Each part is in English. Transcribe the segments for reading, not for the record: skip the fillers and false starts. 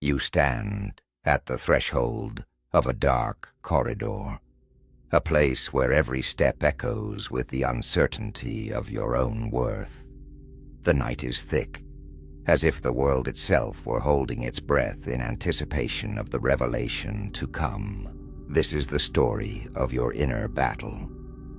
You stand at the threshold of a dark corridor, a place where every step echoes with the uncertainty of your own worth. The night is thick, as if the world itself were holding its breath in anticipation of the revelation to come. This is the story of your inner battle,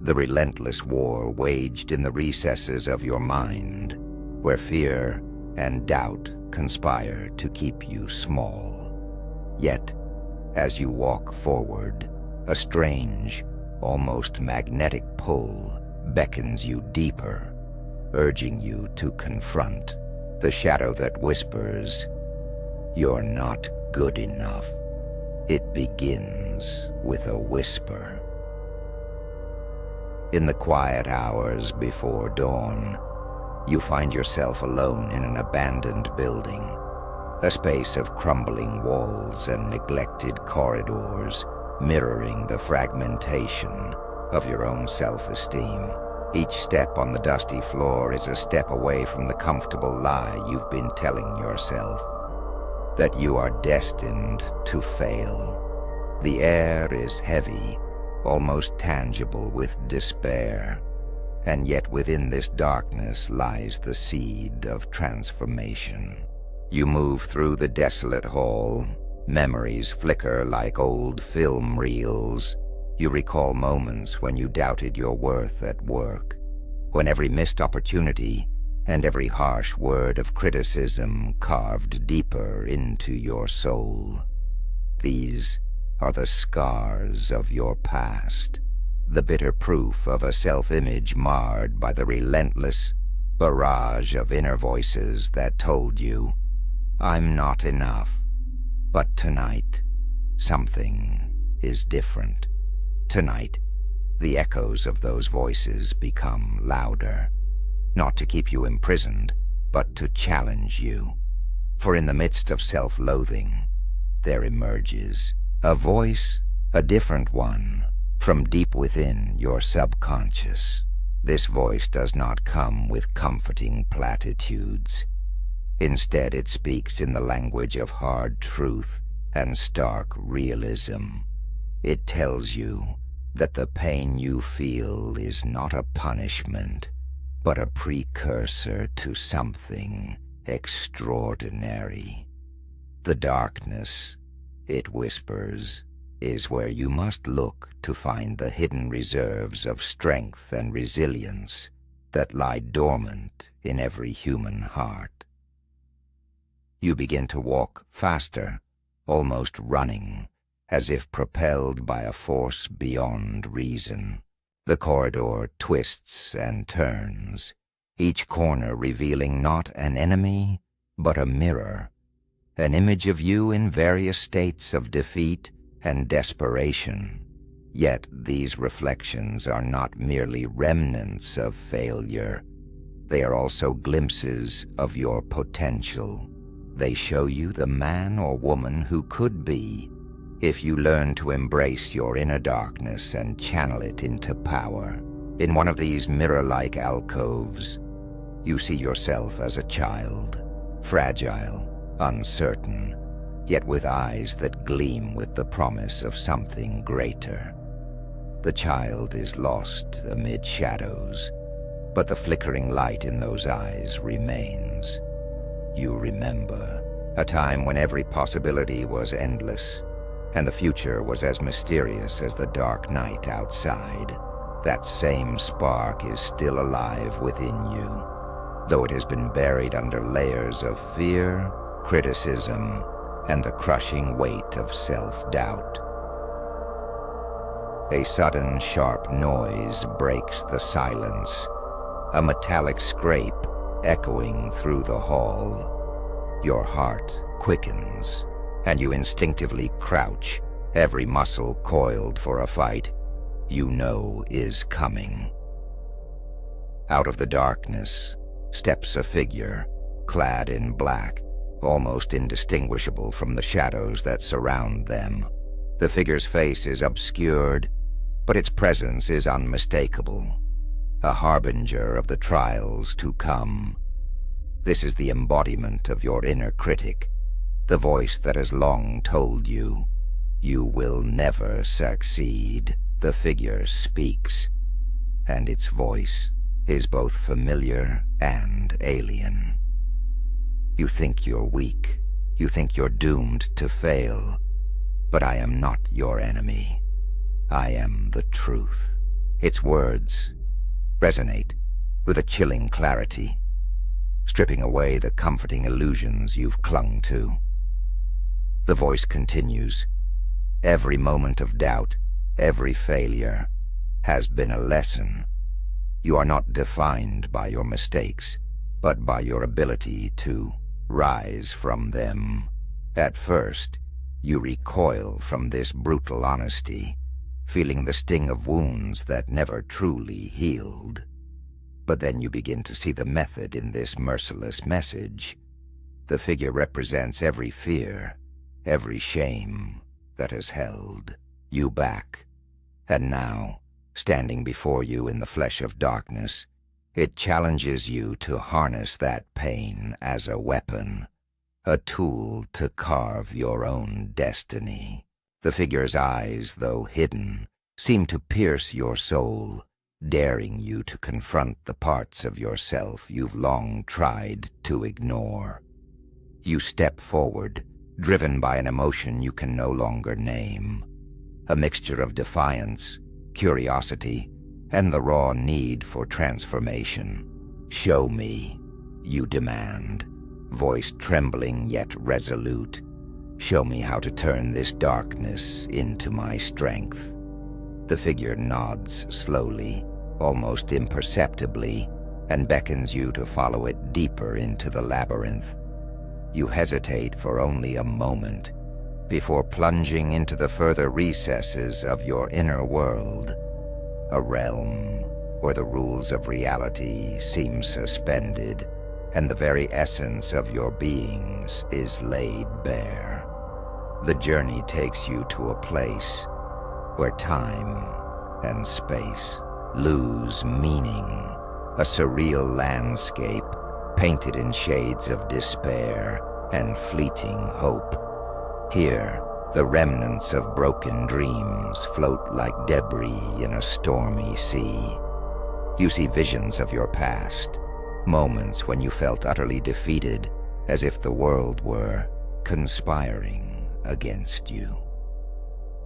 the relentless war waged in the recesses of your mind, where fear and doubt conspire to keep you small. Yet, as you walk forward, a strange, almost magnetic pull beckons you deeper, urging you to confront the shadow that whispers, "You're not good enough." It begins with a whisper. In the quiet hours before dawn, you find yourself alone in an abandoned building, a space of crumbling walls and neglected corridors, mirroring the fragmentation of your own self-esteem. Each step on the dusty floor is a step away from the comfortable lie you've been telling yourself, that you are destined to fail. The air is heavy, almost tangible with despair, and yet within this darkness lies the seed of transformation. You move through the desolate hall. Memories flicker like old film reels. You recall moments when you doubted your worth at work, when every missed opportunity and every harsh word of criticism carved deeper into your soul. These are the scars of your past, the bitter proof of a self-image marred by the relentless barrage of inner voices that told you, "I'm not enough." But tonight, something is different. Tonight, the echoes of those voices become louder, not to keep you imprisoned, but to challenge you. For in the midst of self-loathing, there emerges a voice, a different one, from deep within your subconscious. This voice does not come with comforting platitudes. Instead, it speaks in the language of hard truth and stark realism. It tells you that the pain you feel is not a punishment, but a precursor to something extraordinary. The darkness, it whispers, is where you must look to find the hidden reserves of strength and resilience that lie dormant in every human heart. You begin to walk faster, almost running, as if propelled by a force beyond reason. The corridor twists and turns, each corner revealing not an enemy, but a mirror, an image of you in various states of defeat and desperation. Yet these reflections are not merely remnants of failure. They are also glimpses of your potential. They show you the man or woman who could be, if you learn to embrace your inner darkness and channel it into power. In one of these mirror-like alcoves, you see yourself as a child, fragile, uncertain, yet with eyes that gleam with the promise of something greater. The child is lost amid shadows, but the flickering light in those eyes remains. You remember a time when every possibility was endless, and the future was as mysterious as the dark night outside. That same spark is still alive within you, though it has been buried under layers of fear, criticism, and the crushing weight of self-doubt. A sudden, sharp noise breaks the silence, a metallic scrape echoing through the hall. Your heart quickens, and you instinctively crouch, every muscle coiled for a fight you know is coming. Out of the darkness steps a figure, clad in black, almost indistinguishable from the shadows that surround them. The figure's face is obscured, but its presence is unmistakable, a harbinger of the trials to come. This is the embodiment of your inner critic, the voice that has long told you, you will never succeed. The figure speaks, and its voice is both familiar and alien. You think you're weak, you think you're doomed to fail, but I am not your enemy. I am the truth. Its words resonate with a chilling clarity, stripping away the comforting illusions you've clung to. The voice continues. Every moment of doubt, every failure, has been a lesson. You are not defined by your mistakes, but by your ability to rise from them. At first, you recoil from this brutal honesty, feeling the sting of wounds that never truly healed. But then you begin to see the method in this merciless message. The figure represents every fear, every shame that has held you back. And now, standing before you in the flesh of darkness, it challenges you to harness that pain as a weapon, a tool to carve your own destiny. The figure's eyes, though hidden, seem to pierce your soul, daring you to confront the parts of yourself you've long tried to ignore. You step forward, driven by an emotion you can no longer name, a mixture of defiance, curiosity, and the raw need for transformation. Show me, you demand, voice trembling yet resolute. Show me how to turn this darkness into my strength. The figure nods slowly, almost imperceptibly, and beckons you to follow it deeper into the labyrinth. You hesitate for only a moment before plunging into the further recesses of your inner world, a realm where the rules of reality seem suspended and the very essence of your beings is laid bare. The journey takes you to a place where time and space lose meaning, a surreal landscape painted in shades of despair and fleeting hope. Here, the remnants of broken dreams float like debris in a stormy sea. You see visions of your past, moments when you felt utterly defeated, as if the world were conspiring against you.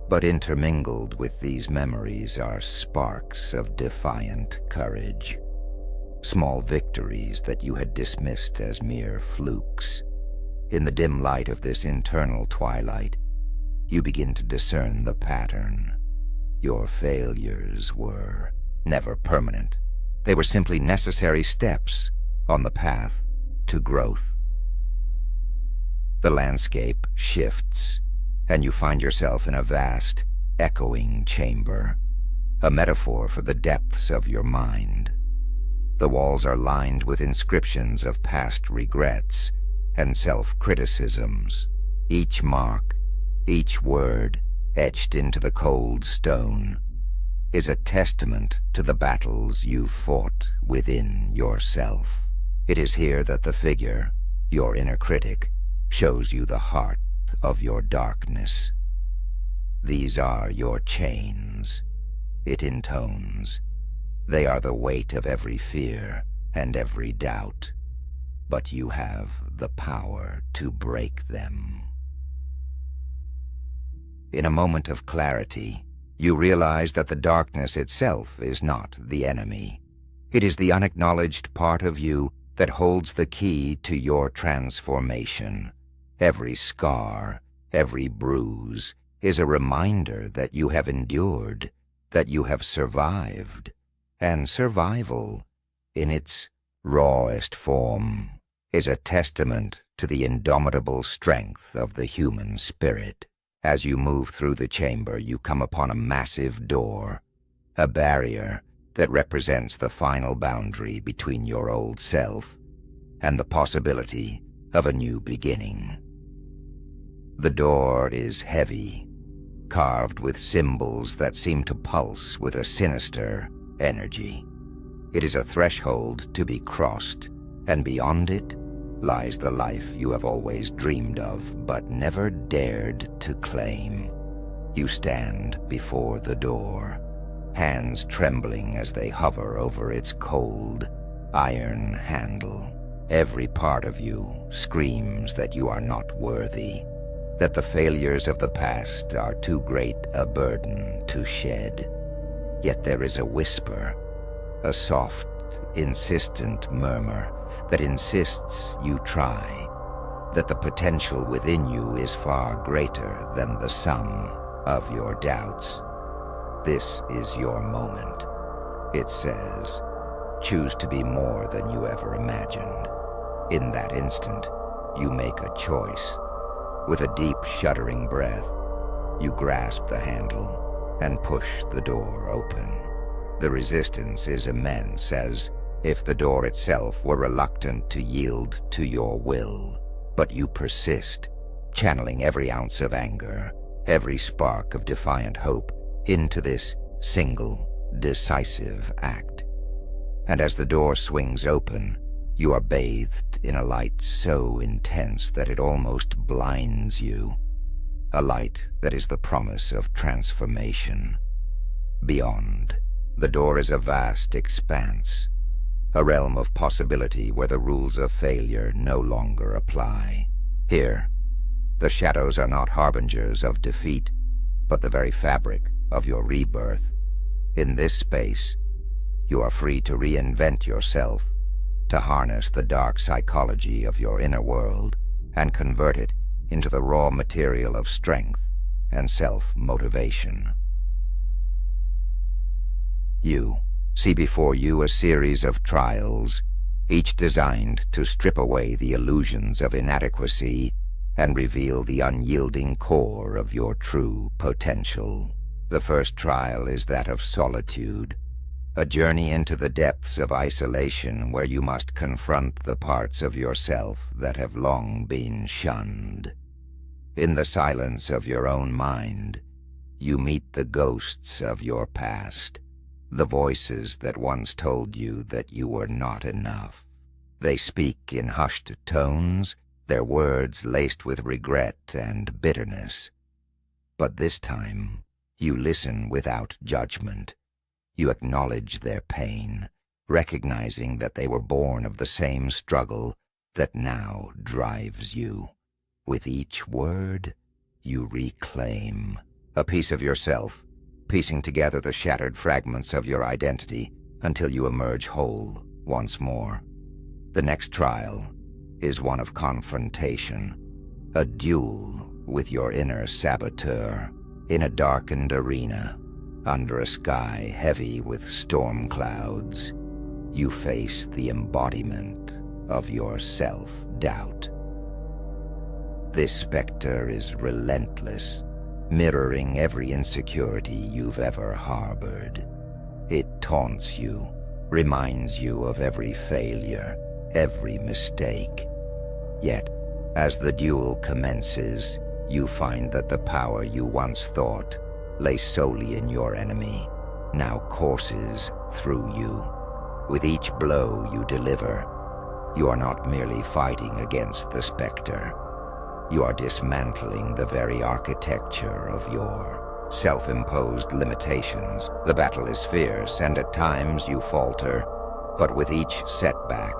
But intermingled with these memories are sparks of defiant courage, small victories that you had dismissed as mere flukes. In the dim light of this internal twilight, you begin to discern the pattern. Your failures were never permanent. They were simply necessary steps on the path to growth. The landscape shifts, and you find yourself in a vast, echoing chamber, a metaphor for the depths of your mind. The walls are lined with inscriptions of past regrets and self-criticisms. Each mark, each word etched into the cold stone is a testament to the battles you've fought within yourself. It is here that the figure, your inner critic, shows you the heart of your darkness. These are your chains, it intones. They are the weight of every fear and every doubt, but you have the power to break them. In a moment of clarity, you realize that the darkness itself is not the enemy. It is the unacknowledged part of you that holds the key to your transformation. Every scar, every bruise, is a reminder that you have endured, that you have survived. And survival, in its rawest form, is a testament to the indomitable strength of the human spirit. As you move through the chamber, you come upon a massive door, a barrier that represents the final boundary between your old self and the possibility of a new beginning. The door is heavy, carved with symbols that seem to pulse with a sinister energy. It is a threshold to be crossed, and beyond it, lies the life you have always dreamed of but never dared to claim. You stand before the door, hands trembling as they hover over its cold, iron handle. Every part of you screams that you are not worthy, that the failures of the past are too great a burden to shed. Yet there is a whisper, a soft, insistent murmur that insists you try, that the potential within you is far greater than the sum of your doubts. This is your moment, it says. Choose to be more than you ever imagined. In that instant, you make a choice. With a deep, shuddering breath, you grasp the handle and push the door open. The resistance is immense, as if the door itself were reluctant to yield to your will. But you persist, channeling every ounce of anger, every spark of defiant hope into this single, decisive act. And as the door swings open, you are bathed in a light so intense that it almost blinds you. A light that is the promise of transformation. Beyond, the door is a vast expanse, a realm of possibility where the rules of failure no longer apply. Here, the shadows are not harbingers of defeat, but the very fabric of your rebirth. In this space, you are free to reinvent yourself, to harness the dark psychology of your inner world and convert it into the raw material of strength and self-motivation. You see before you a series of trials, each designed to strip away the illusions of inadequacy and reveal the unyielding core of your true potential. The first trial is that of solitude, a journey into the depths of isolation where you must confront the parts of yourself that have long been shunned. In the silence of your own mind, you meet the ghosts of your past, the voices that once told you that you were not enough. They speak in hushed tones, their words laced with regret and bitterness. But this time, you listen without judgment. You acknowledge their pain, recognizing that they were born of the same struggle that now drives you. With each word, you reclaim a piece of yourself, piecing together the shattered fragments of your identity until you emerge whole once more. The next trial is one of confrontation, a duel with your inner saboteur in a darkened arena. Under a sky heavy with storm clouds, you face the embodiment of your self-doubt. This specter is relentless, mirroring every insecurity you've ever harbored. It taunts you, reminds you of every failure, every mistake. Yet, as the duel commences, you find that the power you once thought lay solely in your enemy now courses through you. With each blow you deliver, you are not merely fighting against the specter. You are dismantling the very architecture of your self-imposed limitations. The battle is fierce, and at times you falter, but with each setback,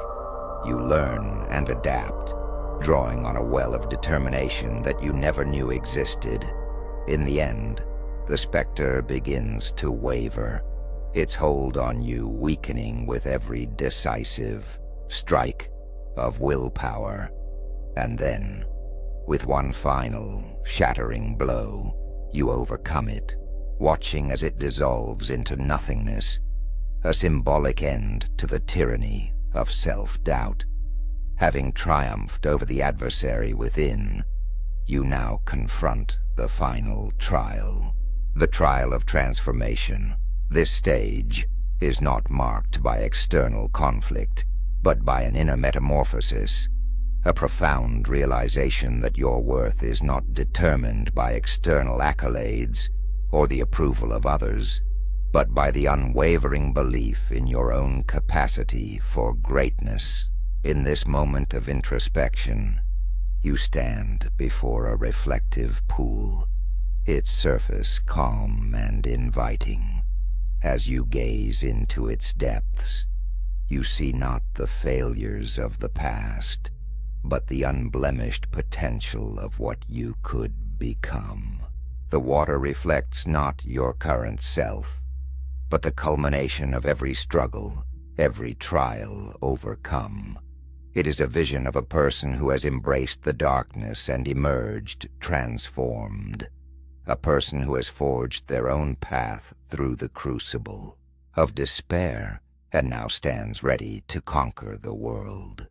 you learn and adapt, drawing on a well of determination that you never knew existed. In the end, the specter begins to waver, its hold on you weakening with every decisive strike of willpower. And then, with one final, shattering blow, you overcome it, watching as it dissolves into nothingness, a symbolic end to the tyranny of self-doubt. Having triumphed over the adversary within, you now confront the final trial, the trial of transformation. This stage is not marked by external conflict, but by an inner metamorphosis, a profound realization that your worth is not determined by external accolades or the approval of others, but by the unwavering belief in your own capacity for greatness. In this moment of introspection, you stand before a reflective pool, its surface calm and inviting. As you gaze into its depths, you see not the failures of the past, but the unblemished potential of what you could become. The water reflects not your current self, but the culmination of every struggle, every trial overcome. It is a vision of a person who has embraced the darkness and emerged transformed. A person who has forged their own path through the crucible of despair and now stands ready to conquer the world.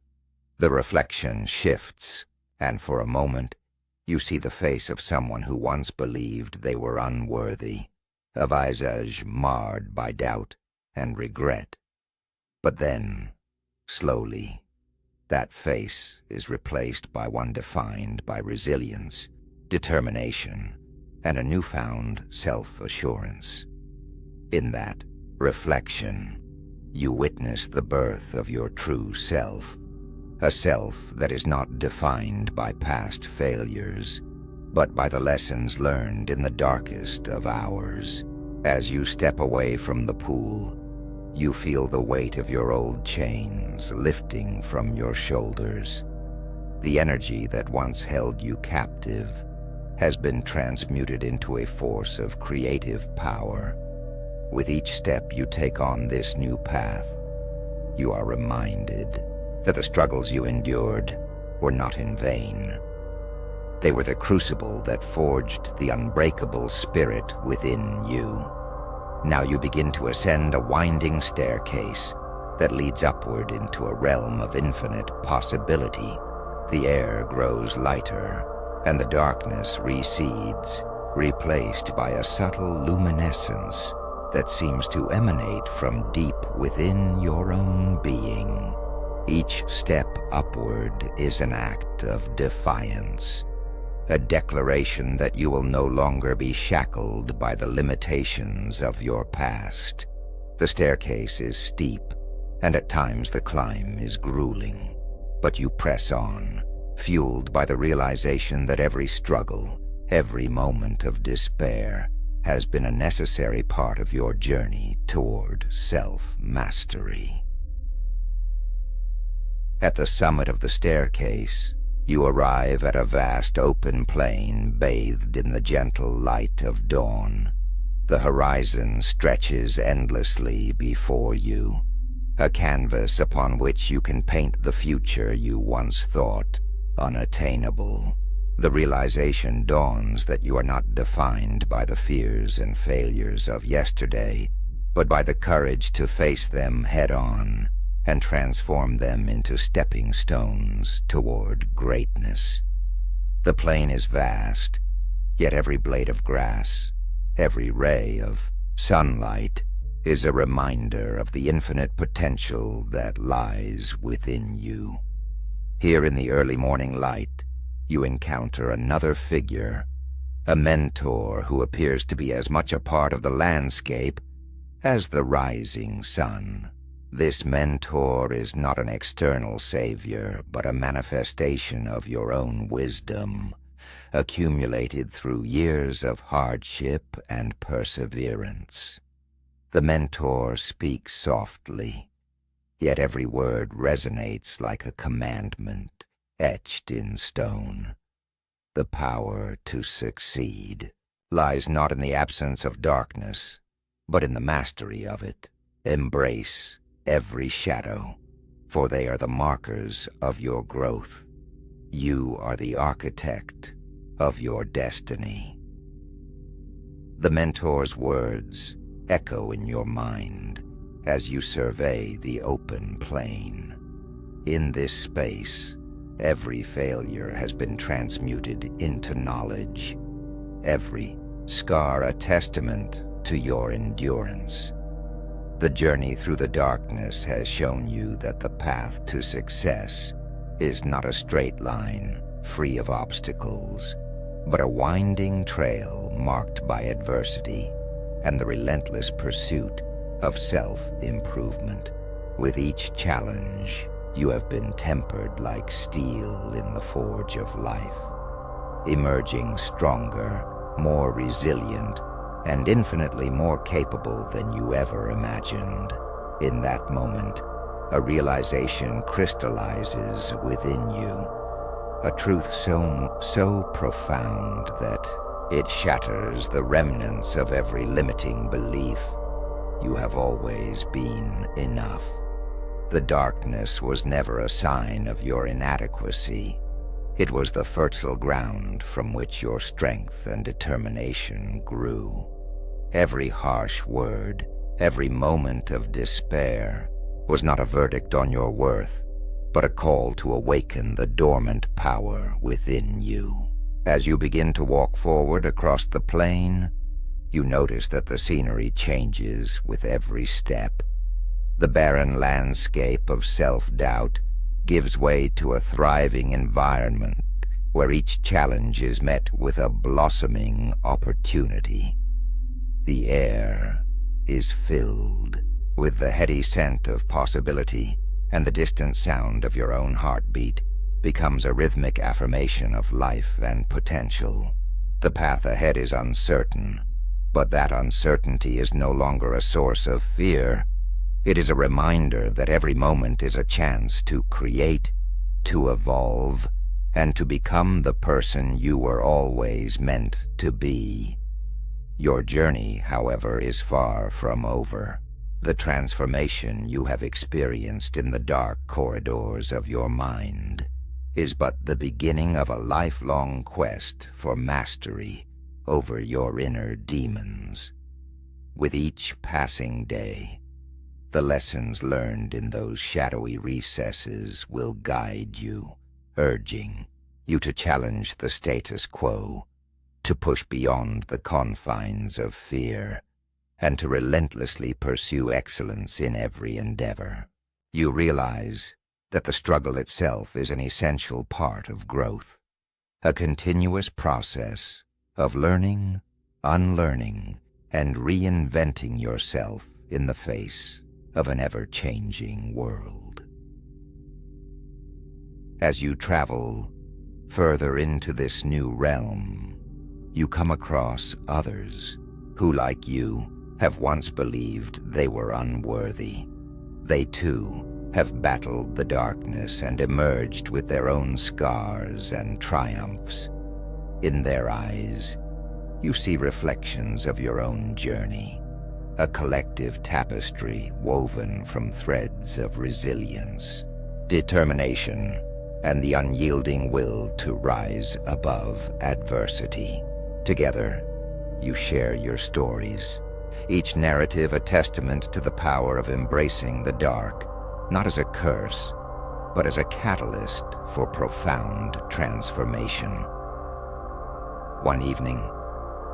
The reflection shifts, and for a moment, you see the face of someone who once believed they were unworthy, a visage marred by doubt and regret. But then, slowly, that face is replaced by one defined by resilience, determination, and a newfound self-assurance. In that reflection, you witness the birth of your true self, a self that is not defined by past failures, but by the lessons learned in the darkest of hours. As you step away from the pool, you feel the weight of your old chains lifting from your shoulders. The energy that once held you captive has been transmuted into a force of creative power. With each step you take on this new path, you are reminded that the struggles you endured were not in vain. They were the crucible that forged the unbreakable spirit within you. Now you begin to ascend a winding staircase that leads upward into a realm of infinite possibility. The air grows lighter, and the darkness recedes, replaced by a subtle luminescence that seems to emanate from deep within your own being. Each step upward is an act of defiance, a declaration that you will no longer be shackled by the limitations of your past. The staircase is steep, and at times the climb is grueling, but you press on, fueled by the realization that every struggle, every moment of despair, has been a necessary part of your journey toward self-mastery. At the summit of the staircase, you arrive at a vast open plain bathed in the gentle light of dawn. The horizon stretches endlessly before you, a canvas upon which you can paint the future you once thought unattainable. The realization dawns that you are not defined by the fears and failures of yesterday, but by the courage to face them head-on and transform them into stepping stones toward greatness. The plain is vast, yet every blade of grass, every ray of sunlight is a reminder of the infinite potential that lies within you. Here in the early morning light, you encounter another figure, a mentor who appears to be as much a part of the landscape as the rising sun. This mentor is not an external savior, but a manifestation of your own wisdom, accumulated through years of hardship and perseverance. The mentor speaks softly, yet every word resonates like a commandment etched in stone. The power to succeed lies not in the absence of darkness, but in the mastery of it. Embrace every shadow, for they are the markers of your growth. You are the architect of your destiny. The mentor's words echo in your mind as you survey the open plain. In this space, every failure has been transmuted into knowledge, every scar a testament to your endurance. The journey through the darkness has shown you that the path to success is not a straight line, free of obstacles, but a winding trail marked by adversity and the relentless pursuit of self-improvement. With each challenge, you have been tempered like steel in the forge of life, emerging stronger, more resilient, and infinitely more capable than you ever imagined. In that moment, a realization crystallizes within you, a truth so profound that it shatters the remnants of every limiting belief. You have always been enough. The darkness was never a sign of your inadequacy. It was the fertile ground from which your strength and determination grew. Every harsh word, every moment of despair was not a verdict on your worth, but a call to awaken the dormant power within you. As you begin to walk forward across the plain, you notice that the scenery changes with every step. The barren landscape of self-doubt gives way to a thriving environment where each challenge is met with a blossoming opportunity. The air is filled with the heady scent of possibility, and the distant sound of your own heartbeat becomes a rhythmic affirmation of life and potential. The path ahead is uncertain, but that uncertainty is no longer a source of fear. It is a reminder that every moment is a chance to create, to evolve, and to become the person you were always meant to be. Your journey, however, is far from over. The transformation you have experienced in the dark corridors of your mind is but the beginning of a lifelong quest for mastery over your inner demons. With each passing day, the lessons learned in those shadowy recesses will guide you, urging you to challenge the status quo, to push beyond the confines of fear, and to relentlessly pursue excellence in every endeavor. You realize that the struggle itself is an essential part of growth, a continuous process of learning, unlearning, and reinventing yourself in the face of an ever-changing world. As you travel further into this new realm, you come across others who, like you, have once believed they were unworthy. They too have battled the darkness and emerged with their own scars and triumphs. In their eyes, you see reflections of your own journey, a collective tapestry woven from threads of resilience, determination, and the unyielding will to rise above adversity. Together, you share your stories, each narrative a testament to the power of embracing the dark, not as a curse, but as a catalyst for profound transformation. One evening,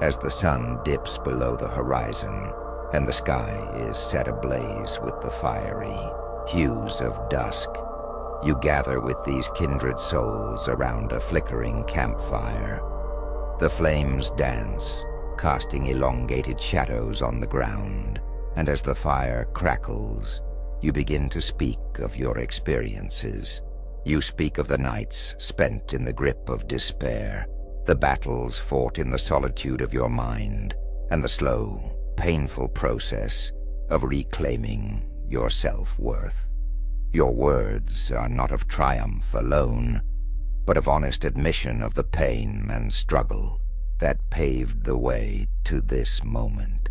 as the sun dips below the horizon and the sky is set ablaze with the fiery hues of dusk, you gather with these kindred souls around a flickering campfire. The flames dance, casting elongated shadows on the ground, and as the fire crackles, you begin to speak of your experiences. You speak of the nights spent in the grip of despair, the battles fought in the solitude of your mind, and the slow, painful process of reclaiming your self-worth. Your words are not of triumph alone, but of honest admission of the pain and struggle that paved the way to this moment.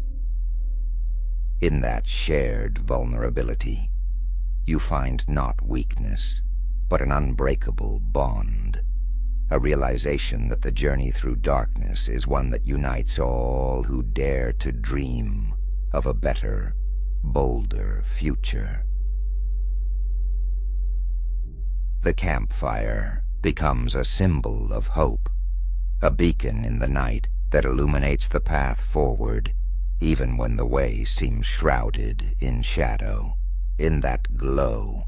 In that shared vulnerability, you find not weakness, but an unbreakable bond, a realization that the journey through darkness is one that unites all who dare to dream of a better, bolder future. The campfire becomes a symbol of hope, a beacon in the night that illuminates the path forward, even when the way seems shrouded in shadow. In that glow,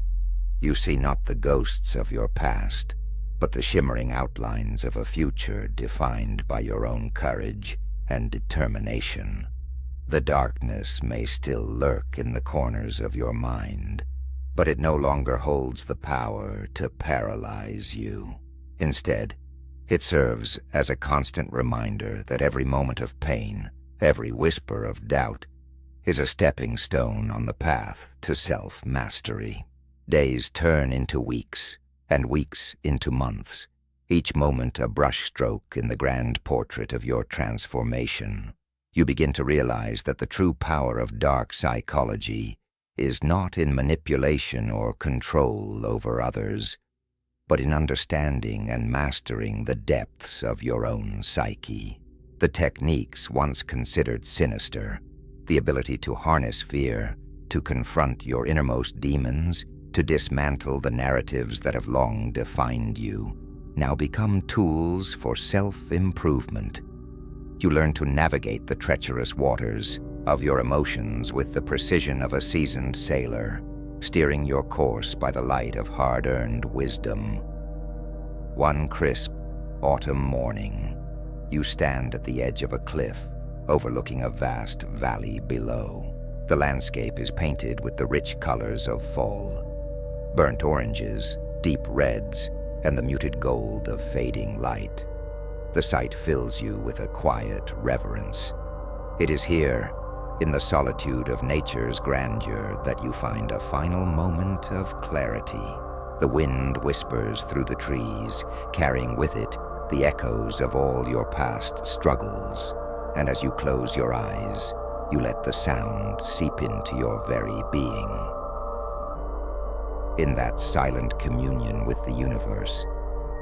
you see not the ghosts of your past, but the shimmering outlines of a future defined by your own courage and determination. The darkness may still lurk in the corners of your mind, but it no longer holds the power to paralyze you. Instead, it serves as a constant reminder that every moment of pain, every whisper of doubt, is a stepping stone on the path to self-mastery. Days turn into weeks, and weeks into months, each moment a brushstroke in the grand portrait of your transformation. You begin to realize that the true power of dark psychology is not in manipulation or control over others, but in understanding and mastering the depths of your own psyche. The techniques once considered sinister, the ability to harness fear, to confront your innermost demons, to dismantle the narratives that have long defined you, now become tools for self-improvement. You learn to navigate the treacherous waters of your emotions with the precision of a seasoned sailor, steering your course by the light of hard-earned wisdom. One crisp autumn morning, you stand at the edge of a cliff, overlooking a vast valley below. The landscape is painted with the rich colors of fall, burnt oranges, deep reds, and the muted gold of fading light. The sight fills you with a quiet reverence. It is here, in the solitude of nature's grandeur, that you find a final moment of clarity. The wind whispers through the trees, carrying with it the echoes of all your past struggles. And as you close your eyes, you let the sound seep into your very being. In that silent communion with the universe,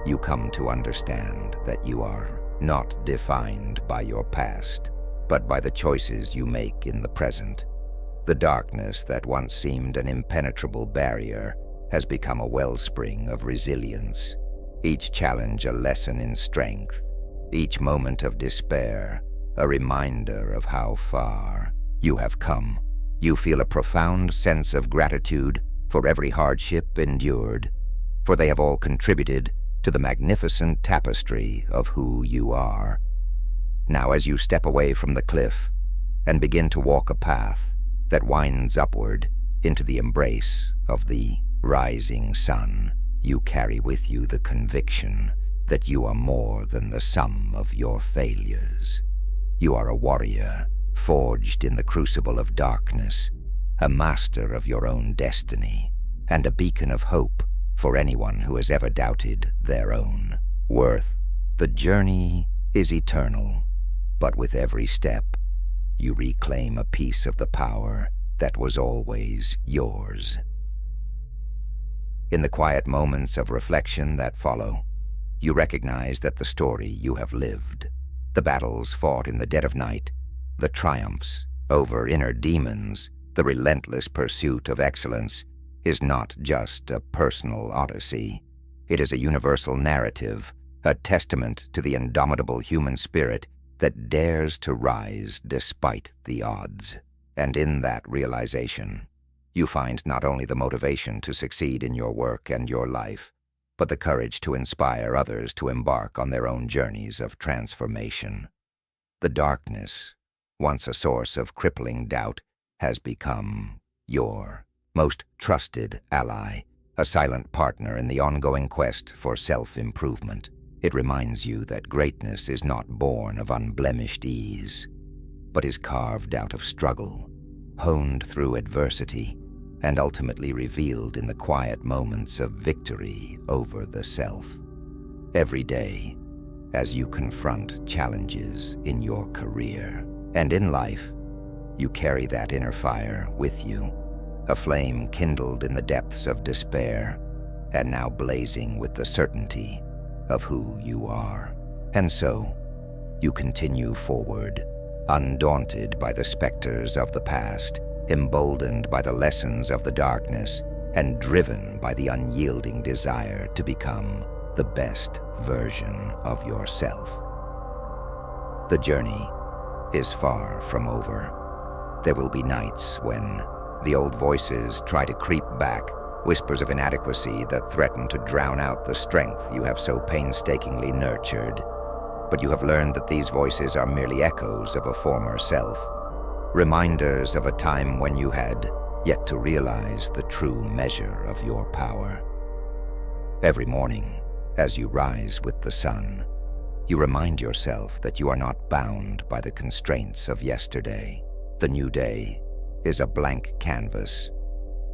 you come to understand that you are not defined by your past, but by the choices you make in the present. The darkness that once seemed an impenetrable barrier has become a wellspring of resilience. Each challenge a lesson in strength, each moment of despair a reminder of how far you have come. You feel a profound sense of gratitude for every hardship endured, for they have all contributed to the magnificent tapestry of who you are. Now, as you step away from the cliff and begin to walk a path that winds upward into the embrace of the rising sun, you carry with you the conviction that you are more than the sum of your failures. You are a warrior, forged in the crucible of darkness, a master of your own destiny, and a beacon of hope for anyone who has ever doubted their own worth. The journey is eternal, but with every step, you reclaim a piece of the power that was always yours. In the quiet moments of reflection that follow, you recognize that the story you have lived, the battles fought in the dead of night, the triumphs over inner demons, the relentless pursuit of excellence, is not just a personal odyssey. It is a universal narrative, a testament to the indomitable human spirit that dares to rise despite the odds. And in that realization, you find not only the motivation to succeed in your work and your life, but the courage to inspire others to embark on their own journeys of transformation. The darkness, once a source of crippling doubt, has become your most trusted ally, a silent partner in the ongoing quest for self-improvement. It reminds you that greatness is not born of unblemished ease, but is carved out of struggle, honed through adversity, and ultimately revealed in the quiet moments of victory over the self. Every day, as you confront challenges in your career and in life, you carry that inner fire with you, a flame kindled in the depths of despair, and now blazing with the certainty of who you are. And so, you continue forward, undaunted by the specters of the past, emboldened by the lessons of the darkness, and driven by the unyielding desire to become the best version of yourself. The journey is far from over. There will be nights when the old voices try to creep back, whispers of inadequacy that threaten to drown out the strength you have so painstakingly nurtured. But you have learned that these voices are merely echoes of a former self, reminders of a time when you had yet to realize the true measure of your power. Every morning, as you rise with the sun, you remind yourself that you are not bound by the constraints of yesterday. The new day is a blank canvas,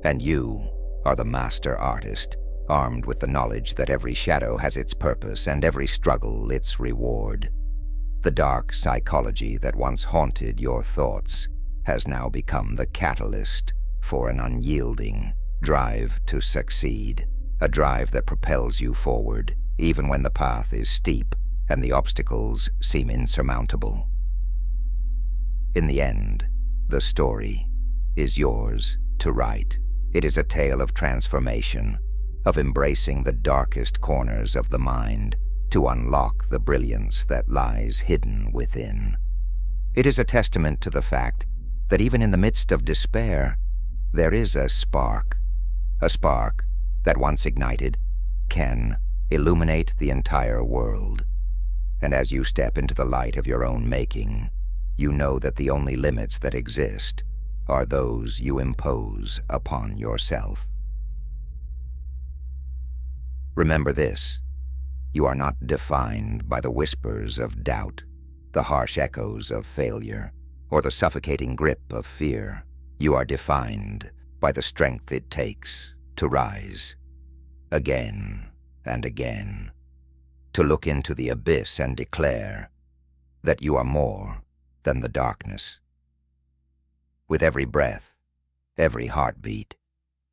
and you are the master artist, armed with the knowledge that every shadow has its purpose and every struggle its reward. The dark psychology that once haunted your thoughts has now become the catalyst for an unyielding drive to succeed, a drive that propels you forward even when the path is steep and the obstacles seem insurmountable. In the end, the story is yours to write. It is a tale of transformation, of embracing the darkest corners of the mind to unlock the brilliance that lies hidden within. It is a testament to the fact that even in the midst of despair, there is a spark that once ignited can illuminate the entire world. And as you step into the light of your own making, you know that the only limits that exist are those you impose upon yourself. Remember this: you are not defined by the whispers of doubt, the harsh echoes of failure, or the suffocating grip of fear. You are defined by the strength it takes to rise again and again, to look into the abyss and declare that you are more than the darkness. With every breath, every heartbeat,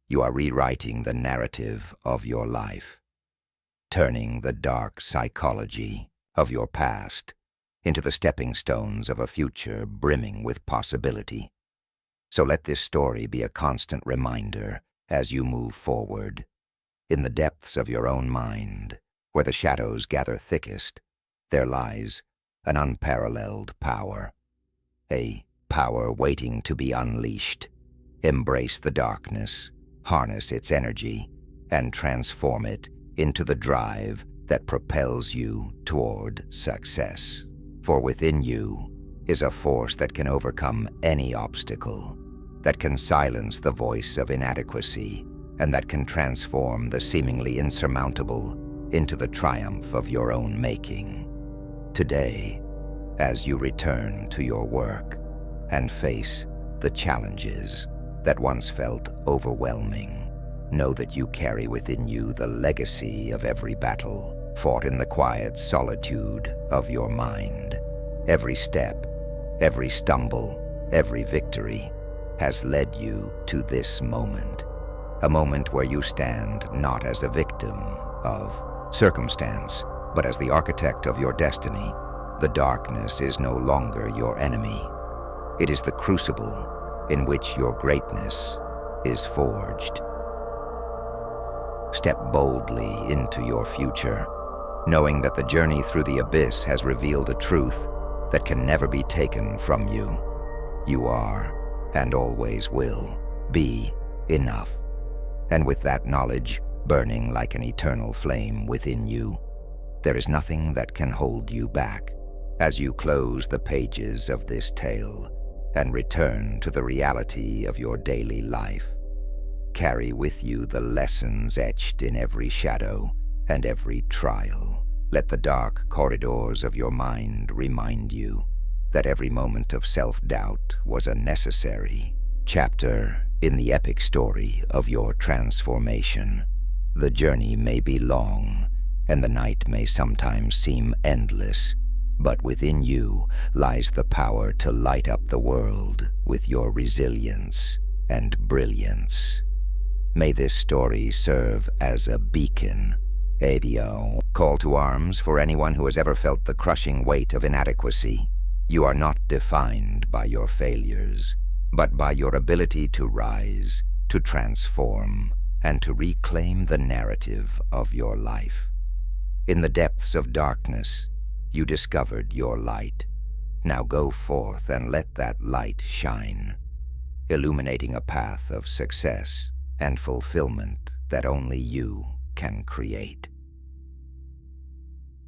you are rewriting the narrative of your life, turning the dark psychology of your past into the stepping stones of a future brimming with possibility. So let this story be a constant reminder as you move forward. In the depths of your own mind, where the shadows gather thickest, there lies an unparalleled power. A power waiting to be unleashed. Embrace the darkness, harness its energy, and transform it into the drive that propels you toward success. For within you is a force that can overcome any obstacle, that can silence the voice of inadequacy, and that can transform the seemingly insurmountable into the triumph of your own making. Today, as you return to your work and face the challenges that once felt overwhelming, know that you carry within you the legacy of every battle fought in the quiet solitude of your mind. Every step, every stumble, every victory has led you to this moment. A moment where you stand not as a victim of circumstance, but as the architect of your destiny. The darkness is no longer your enemy. It is the crucible in which your greatness is forged. Step boldly into your future, knowing that the journey through the abyss has revealed a truth that can never be taken from you. You are, and always will, be enough. And with that knowledge burning like an eternal flame within you, there is nothing that can hold you back. As you close the pages of this tale and return to the reality of your daily life, carry with you the lessons etched in every shadow and every trial. Let the dark corridors of your mind remind you that every moment of self-doubt was a necessary chapter in the epic story of your transformation. The journey may be long, and the night may sometimes seem endless, but within you lies the power to light up the world with your resilience and brilliance. May this story serve as a beacon, a call to arms for anyone who has ever felt the crushing weight of inadequacy. You are not defined by your failures, but by your ability to rise, to transform, and to reclaim the narrative of your life. In the depths of darkness, you discovered your light. Now go forth and let that light shine, illuminating a path of success and fulfillment that only you can create.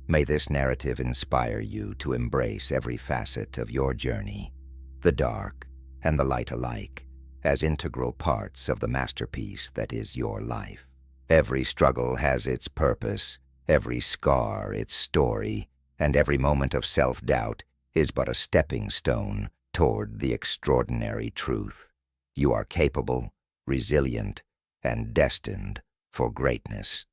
May this narrative inspire you to embrace every facet of your journey, the dark and the light alike, as integral parts of the masterpiece that is your life. Every struggle has its purpose, every scar its story, and every moment of self-doubt is but a stepping stone toward the extraordinary truth. You are capable, resilient, and destined for greatness.